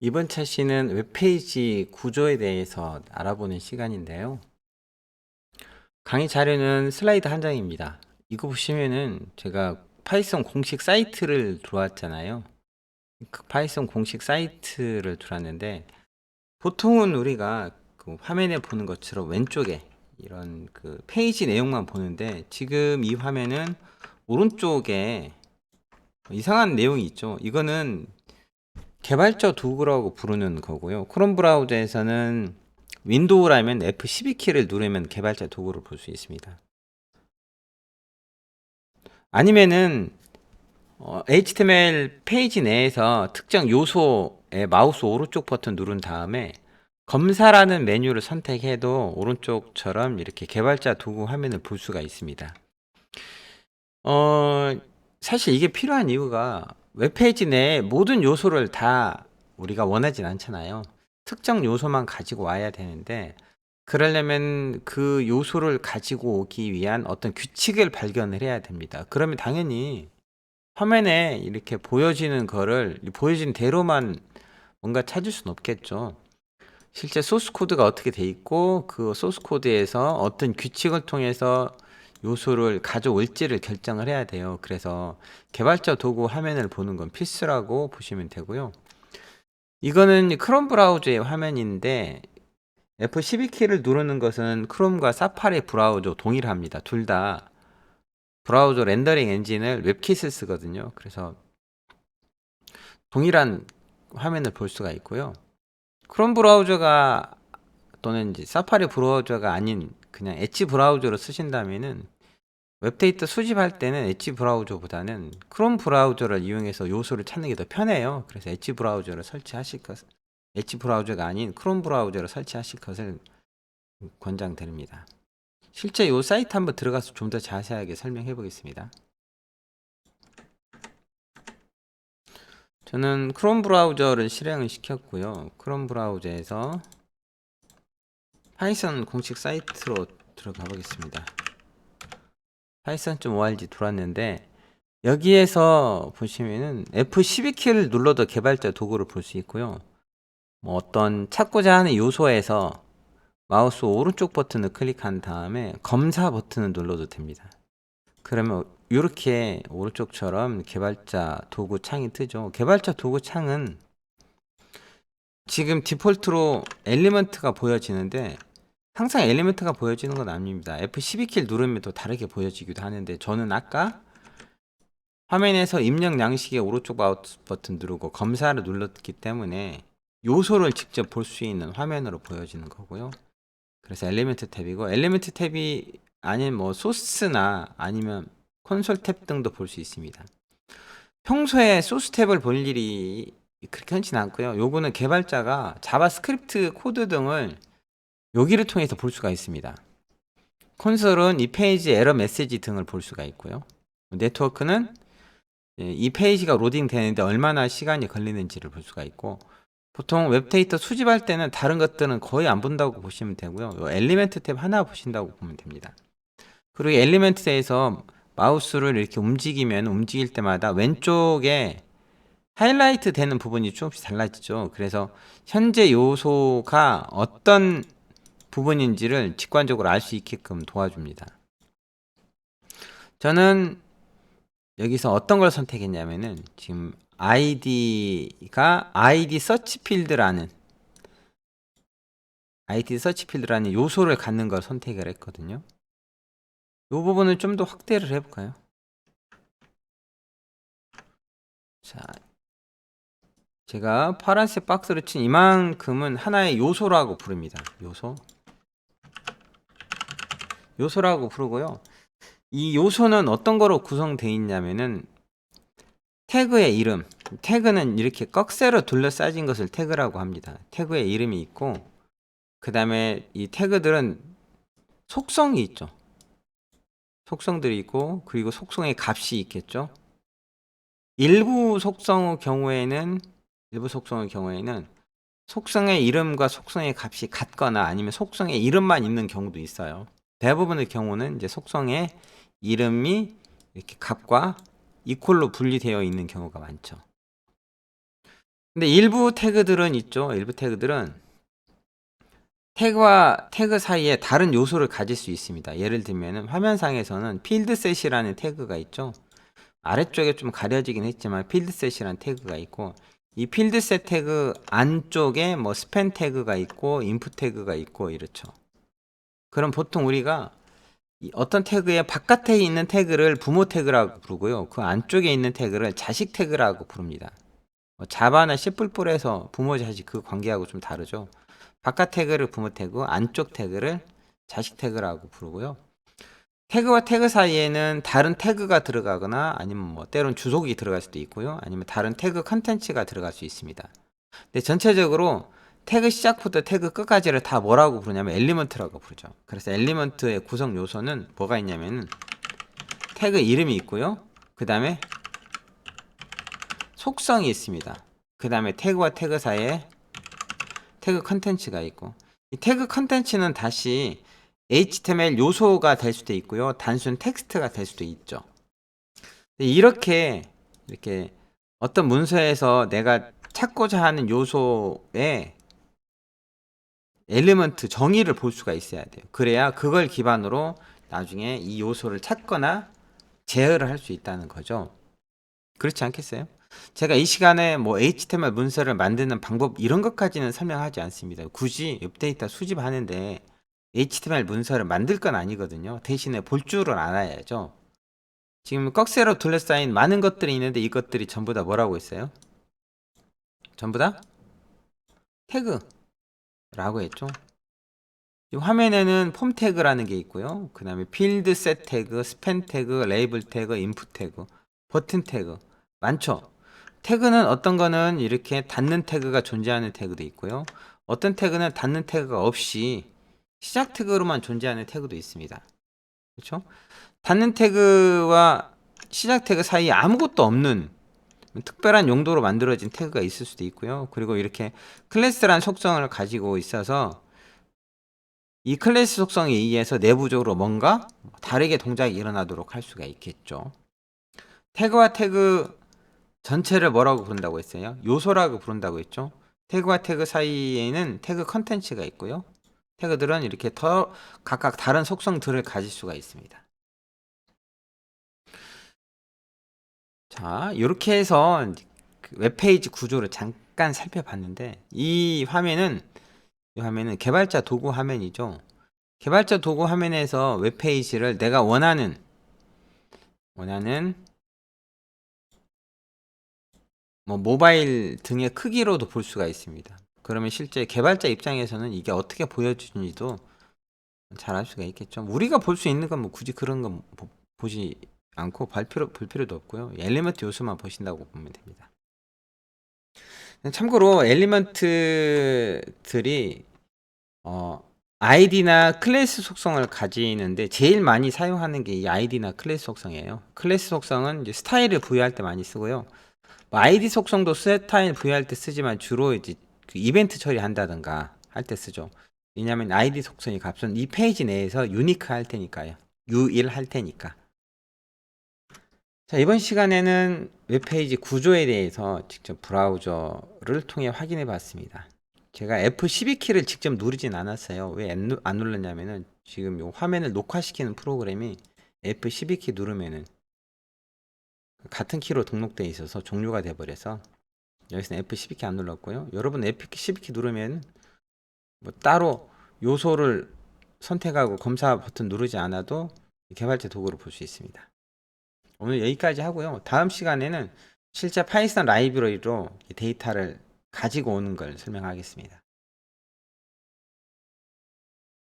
이번 차시는 웹페이지 구조에 대해서 알아보는 시간인데요. 강의 자료는 슬라이드 한 장입니다. 이거 보시면은 제가 파이썬 공식 사이트를 들어왔잖아요. 그 파이썬 공식 사이트를 들어왔는데 보통은 우리가 그 화면에 보는 것처럼 왼쪽에 이런 그 페이지 내용만 보는데 지금 이 화면은 오른쪽에 이상한 내용이 있죠. 이거는 개발자 도구라고 부르는 거고요. 크롬 브라우저에서는 윈도우라면 F12키를 누르면 개발자 도구를 볼 수 있습니다. 아니면은 HTML 페이지 내에서 특정 요소에 마우스 오른쪽 버튼 누른 다음에 검사라는 메뉴를 선택해도 오른쪽처럼 이렇게 개발자 도구 화면을 볼 수가 있습니다. 어, 사실 이게 필요한 이유가 웹페이지 내에 모든 요소를 다 우리가 원하진 않잖아요. 특정 요소만 가지고 와야 되는데, 그러려면 그 요소를 가지고 오기 위한 어떤 규칙을 발견을 해야 됩니다. 그러면 당연히 화면에 이렇게 보여지는 거를 보여진 대로만 뭔가 찾을 수는 없겠죠. 실제 소스 코드가 어떻게 돼 있고 그 소스 코드에서 어떤 규칙을 통해서 요소를 가져올지를 결정을 해야 돼요. 그래서 개발자 도구 화면을 보는 건 필수라고 보시면 되고요. 이거는 크롬 브라우저의 화면인데 F12키를 누르는 것은 크롬과 사파리 브라우저 동일합니다. 둘 다 브라우저 렌더링 엔진을 웹킷을 쓰거든요. 그래서 동일한 화면을 볼 수가 있고요. 크롬 브라우저가 또는 이제 사파리 브라우저가 아닌 그냥 엣지 브라우저로 쓰신다면은 웹데이터 수집할 때는 엣지 브라우저보다는 크롬 브라우저를 이용해서 요소를 찾는 게 더 편해요. 그래서 엣지 브라우저를 설치하실 것, 엣지 브라우저가 아닌 크롬 브라우저를 설치하실 것을 권장드립니다. 실제 요 사이트 한번 들어가서 좀 더 자세하게 설명해 보겠습니다. 저는 크롬 브라우저를 실행을 시켰고요. 크롬 브라우저에서 파이썬 공식 사이트로 들어가 보겠습니다. python.org 들어왔는데 여기에서 보시면은 F12키를 눌러도 개발자 도구를 볼 수 있고요. 뭐 어떤 찾고자 하는 요소에서 마우스 오른쪽 버튼을 클릭한 다음에 검사 버튼을 눌러도 됩니다. 그러면 이렇게 오른쪽처럼 개발자 도구 창이 뜨죠. 개발자 도구 창은 지금 디폴트로 엘리먼트가 보여지는데 항상 엘리먼트가 보여지는 건 아닙니다. F12키를 누르면 또 다르게 보여지기도 하는데 저는 아까 화면에서 입력 양식의 오른쪽 마우스 버튼 누르고 검사를 눌렀기 때문에 요소를 직접 볼 수 있는 화면으로 보여지는 거고요. 그래서 엘리멘트 탭이고, 엘리멘트 탭이 아닌 뭐 소스나 아니면 콘솔 탭 등도 볼 수 있습니다. 평소에 소스 탭을 볼 일이 그렇게 흔치는 않고요. 요거는 개발자가 자바스크립트 코드 등을 여기를 통해서 볼 수가 있습니다. 콘솔은 이 페이지 에러 메시지 등을 볼 수가 있고요. 네트워크는 이 페이지가 로딩 되는데 얼마나 시간이 걸리는지를 볼 수가 있고, 보통 웹데이터 수집할 때는 다른 것들은 거의 안 본다고 보시면 되고요. 요 엘리멘트 탭 하나 보신다고 보면 됩니다. 그리고 엘리멘트에서 마우스를 이렇게 움직이면 움직일 때마다 왼쪽에 하이라이트 되는 부분이 조금씩 달라지죠. 그래서 현재 요소가 어떤 부분인지를 직관적으로 알 수 있게끔 도와줍니다. 저는 여기서 어떤 걸 선택했냐면은 지금 아이디가 아이디 서치 필드라는 요소를 갖는 걸 선택을 했거든요. 이 부분을 좀 더 확대를 해볼까요? 자, 제가 파란색 박스를 친 이만큼은 하나의 요소라고 부릅니다. 요소라고 부르고요. 이 요소는 어떤 거로 구성되어 있냐면은 태그의 이름, 태그는 이렇게 꺽쇠로 둘러싸진 것을 태그라고 합니다. 태그의 이름이 있고, 그 다음에 이 태그들은 속성이 있죠. 속성들이 있고, 그리고 속성의 값이 있겠죠. 일부 속성의 경우에는 속성의 이름과 속성의 값이 같거나 아니면 속성의 이름만 있는 경우도 있어요. 대부분의 경우는 이제 속성의 이름이 이렇게 값과 이퀄로 분리되어 있는 경우가 많죠. 근데 일부 태그들은 있죠. 일부 태그들은 태그와 태그 사이에 다른 요소를 가질 수 있습니다. 예를 들면은 화면상에서는 필드셋이라는 태그가 있죠. 아래쪽에 좀 가려지긴 했지만 필드셋이라는 태그가 있고, 이 필드셋 태그 안쪽에 뭐 스팬 태그가 있고 인풋 태그가 있고 이렇죠. 그럼 보통 우리가 어떤 태그의 바깥에 있는 태그를 부모 태그라고 부르고요, 그 안쪽에 있는 태그를 자식 태그라고 부릅니다. 자바나 C++에서 부모 자식 그 관계하고 좀 다르죠. 바깥 태그를 부모 태그, 안쪽 태그를 자식 태그라고 부르고요. 태그와 태그 사이에는 다른 태그가 들어가거나 아니면 뭐 때론 주소기 들어갈 수도 있고요, 아니면 다른 태그 컨텐츠가 들어갈 수 있습니다. 근데 전체적으로 태그 시작부터 태그 끝까지를 다 뭐라고 부르냐면 엘리먼트라고 부르죠. 그래서 엘리먼트의 구성 요소는 뭐가 있냐면 태그 이름이 있고요, 그 다음에 속성이 있습니다. 그 다음에 태그와 태그 사이에 태그 컨텐츠가 있고, 이 태그 컨텐츠는 다시 HTML 요소가 될 수도 있고요, 단순 텍스트가 될 수도 있죠. 이렇게 어떤 문서에서 내가 찾고자 하는 요소의 엘리먼트 정의를 볼 수가 있어야 돼요. 그래야 그걸 기반으로 나중에 이 요소를 찾거나 제어를 할 수 있다는 거죠. 그렇지 않겠어요? 제가 이 시간에 뭐 HTML 문서를 만드는 방법 이런 것까지는 설명하지 않습니다. 굳이 업데이터 수집하는데 HTML 문서를 만들 건 아니거든요. 대신에 볼 줄을 알아야죠. 지금 꺽쇠로 둘러싸인 많은 것들이 있는데 이것들이 전부 다 뭐라고 있어요? 전부 다 태그라고 했죠. 이 화면에는 폼 태그라는 게 있고요, 그 다음에 필드 셋 태그, 스팬 태그, 레이블 태그, 인풋 태그, 버튼 태그 많죠. 태그는 어떤 거는 이렇게 닫는 태그가 존재하는 태그도 있고요, 어떤 태그는 닫는 태그가 없이 시작 태그로만 존재하는 태그도 있습니다. 그렇죠? 닫는 태그와 시작 태그 사이에 아무것도 없는 특별한 용도로 만들어진 태그가 있을 수도 있고요, 그리고 이렇게 클래스라는 속성을 가지고 있어서 이 클래스 속성에 의해서 내부적으로 뭔가 다르게 동작이 일어나도록 할 수가 있겠죠. 태그와 태그 전체를 뭐라고 부른다고 했어요? 요소라고 부른다고 했죠. 태그와 태그 사이에는 태그 컨텐츠가 있고요, 태그들은 이렇게 더 각각 다른 속성들을 가질 수가 있습니다. 자, 이렇게 해서 웹페이지 구조를 잠깐 살펴봤는데, 이 화면은 개발자 도구 화면이죠. 개발자 도구 화면에서 웹페이지를 내가 원하는 뭐 모바일 등의 크기로도 볼 수가 있습니다. 그러면 실제 개발자 입장에서는 이게 어떻게 보여주는지도 잘 알 수가 있겠죠. 우리가 볼 수 있는 건 뭐 굳이 그런 건 보지 않고 볼 필요도 없고요, 엘리먼트 요소만 보신다고 보면 됩니다. 참고로 엘리먼트들이 아이디나 클래스 속성을 가지는데 제일 많이 사용하는 게 이 아이디나 클래스 속성이에요. 클래스 속성은 이제 스타일을 부여할 때 많이 쓰고요, 뭐 아이디 속성도 스타일 부여할 때 쓰지만 주로 이제 그 이벤트 처리한다든가 할 때 쓰죠. 왜냐하면 아이디 속성이 값은 이 페이지 내에서 유니크 할 테니까요. 유일 할 테니까. 자, 이번 시간에는 웹페이지 구조에 대해서 직접 브라우저를 통해 확인해 봤습니다. 제가 F12키를 직접 누르진 않았어요. 왜 안 눌렀냐면은 지금 요 화면을 녹화시키는 프로그램이 F12키 누르면은 같은 키로 등록되어 있어서 종료가 돼 버려서 여기서는 F12키 안 눌렀고요. 여러분 F12키 누르면 뭐 따로 요소를 선택하고 검사 버튼 누르지 않아도 개발자 도구를 볼 수 있습니다. 오늘 여기까지 하고요. 다음 시간에는 실제 파이썬 라이브러리로 데이터를 가지고 오는 걸 설명하겠습니다.